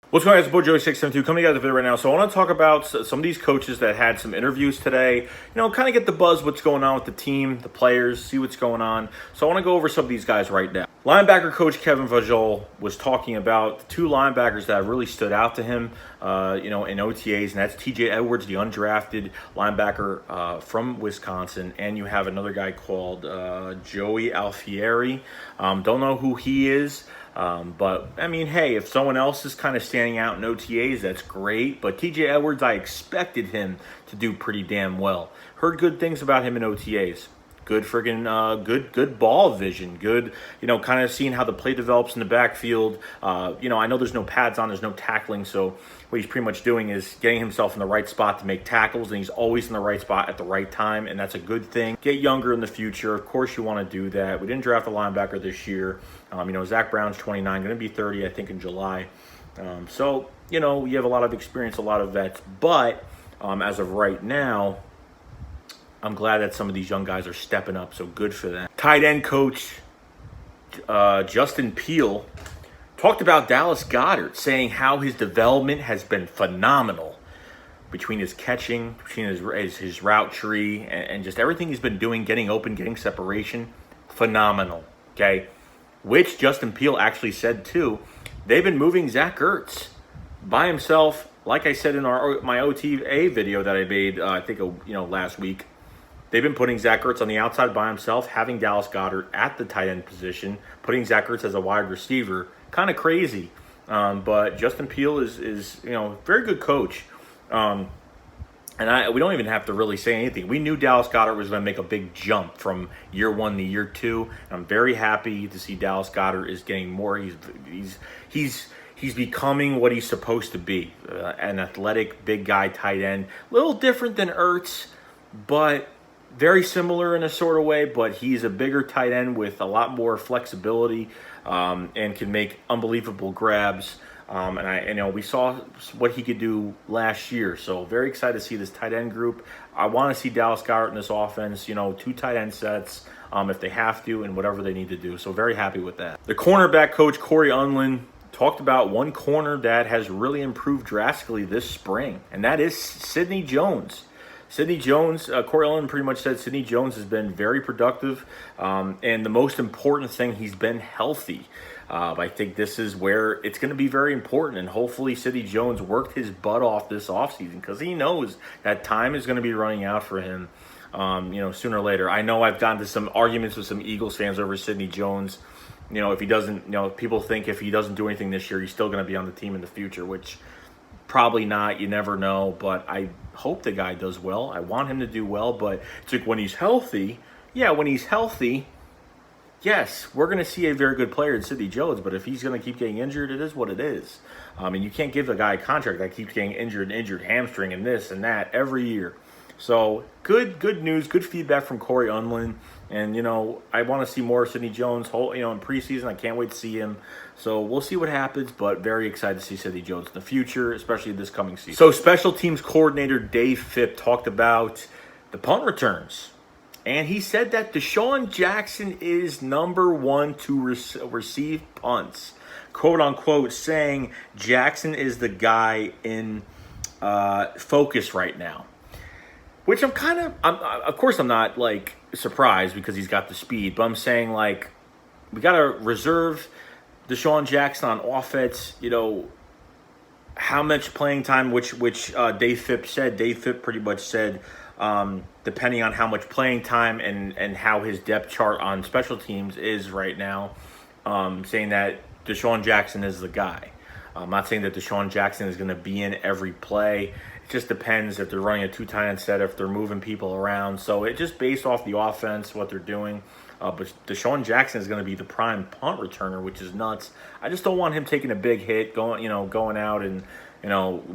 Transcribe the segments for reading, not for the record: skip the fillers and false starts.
What's going on, guys? It's Boy Joey 672 coming to you guys with a video right now. So I want to talk about some of these coaches that had some interviews today. Kind of get the buzz what's going on with the team, the players, see what's going on. So I want to go over some of these guys right now. Linebacker coach Kevin Vajol was talking about the two linebackers that really stood out to him, in OTAs, and that's TJ Edwards, the undrafted linebacker from Wisconsin, and you have another guy called Joey Alfieri. Don't know who he is. But, I mean, hey, if someone else is kind of standing out in OTAs, that's great. But TJ Edwards, I expected him to do pretty damn well. Heard good things about him in OTAs. Good friggin' good ball vision. Good, kind of seeing how the play develops in the backfield. I know there's no pads on, there's no tackling, so what he's pretty much doing is getting himself in the right spot to make tackles, and he's always in the right spot at the right time, and that's a good thing. Get younger in the future. Of course you want to do that. We didn't draft a linebacker this year. Zach Brown's 29, going to be 30, I think, in July. So you have a lot of experience, a lot of vets, but as of right now, I'm glad that some of these young guys are stepping up, so good for them. Tight end coach Justin Peelle talked about Dallas Goedert, saying how his development has been phenomenal between his catching, between his route tree, and just everything he's been doing, getting open, getting separation. Phenomenal, okay? Which Justin Peelle actually said, too. They've been moving Zach Ertz by himself, like I said in my OTA video that I made, I think, last week. They've been putting Zach Ertz on the outside by himself, having Dallas Goedert at the tight end position, putting Zach Ertz as a wide receiver. Kind of crazy. But Justin Peelle is very good coach. We don't even have to really say anything. We knew Dallas Goedert was going to make a big jump from year one to year two. And I'm very happy to see Dallas Goedert is getting more. He's becoming what he's supposed to be, an athletic, big guy, tight end. A little different than Ertz, but very similar in a sort of way, but he's a bigger tight end with a lot more flexibility and can make unbelievable grabs. We saw what he could do last year, so very excited to see this tight end group. I want to see Dallas Goedert in this offense, two tight end sets if they have to and whatever they need to do. So very happy with that. The cornerback coach, Corey Unlin, talked about one corner that has really improved drastically this spring, and that is Sidney Jones. Sidney Jones, Corey Unlin pretty much said Sidney Jones has been very productive, and the most important thing, he's been healthy. I think this is where it's going to be very important, and hopefully Sidney Jones worked his butt off this offseason because he knows that time is going to be running out for him, sooner or later. I know I've gotten to some arguments with some Eagles fans over Sidney Jones. If he doesn't, people think if he doesn't do anything this year, he's still going to be on the team in the future, which probably not. You never know, but I hope the guy does well. I want him to do well, but it's like when he's healthy, yes, we're going to see a very good player in Sidney Jones, but if he's going to keep getting injured, it is what it is. And you can't give a guy a contract that keeps getting injured hamstring and this and that every year. So good news, good feedback from Corey Unlin. And, I want to see more Sidney Jones, in preseason. I can't wait to see him. So we'll see what happens, but very excited to see Sidney Jones in the future, especially this coming season. So special teams coordinator Dave Phipp talked about the punt returns. And he said that DeSean Jackson is number one to receive punts. Quote unquote, saying Jackson is the guy in focus right now. Which of course I'm not surprised because he's got the speed, but I'm saying we got to reserve DeSean Jackson on offense, how much playing time, which Dave Phipp said. Dave Phipp pretty much said, depending on how much playing time and how his depth chart on special teams is right now, saying that DeSean Jackson is the guy. I'm not saying that DeSean Jackson is going to be in every play. It just depends if they're running a two-tight end set, if they're moving people around. So it just based off the offense, what they're doing. But DeSean Jackson is going to be the prime punt returner, which is nuts. I just don't want him taking a big hit, going out and,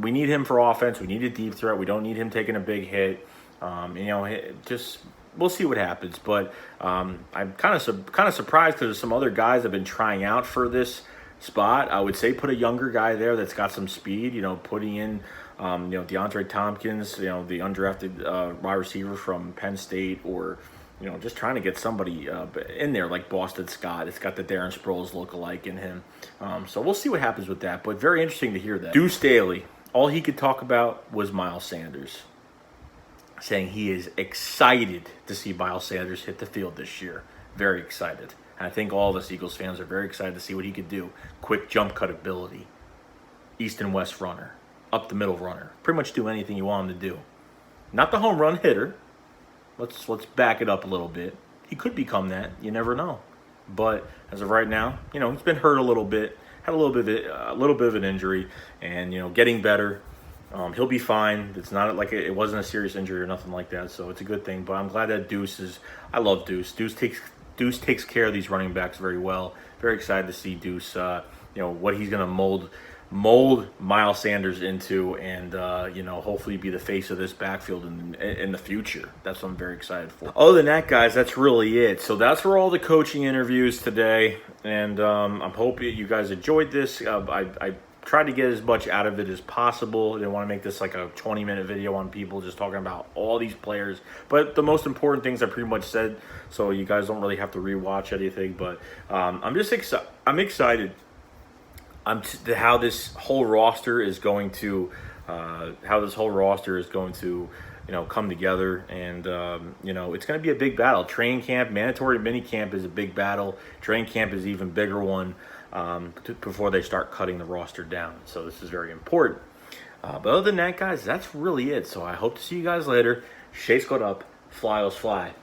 we need him for offense. We need a deep threat. We don't need him taking a big hit. We'll see what happens. But I'm kind of surprised because there's some other guys that have been trying out for this spot. I would say put a younger guy there that's got some speed, putting in, DeAndre Tompkins, the undrafted wide receiver from Penn State, or, just trying to get somebody in there like Boston Scott. It's got the Darren Sproles look-alike in him. So we'll see what happens with that. But very interesting to hear that. Deuce Staley, all he could talk about was Miles Sanders, saying he is excited to see Miles Sanders hit the field this year. Very excited. And I think all of us Eagles fans are very excited to see what he could do. Quick jump cut ability, east and west runner, up the middle runner. Pretty much do anything you want him to do. Not the home run hitter. Let's back it up a little bit. He could become that. You never know. But as of right now, he's been hurt a little bit. Had a little bit of an injury, and getting better. He'll be fine. It's not like it wasn't a serious injury or nothing like that, so it's a good thing. But I'm glad that Deuce is. I love Deuce. Deuce takes care of these running backs very well. Very excited to see Deuce. What he's gonna mold Miles Sanders into, and hopefully be the face of this backfield in the future. That's what I'm very excited for. Other than that, guys, that's really it. So that's for all the coaching interviews today, and I'm hoping you guys enjoyed this. I tried to get as much out of it as possible. I didn't want to make this like a 20-minute video on people just talking about all these players, but the most important things I pretty much said, so you guys don't really have to rewatch anything. But I'm just excited. I'm excited. How this whole roster is going to come together, and it's going to be a big battle. Training camp, mandatory mini camp is a big battle. Training camp is an even bigger one before they start cutting the roster down. So this is very important. But other than that, guys, that's really it. So I hope to see you guys later. Chase got up, fly, fly.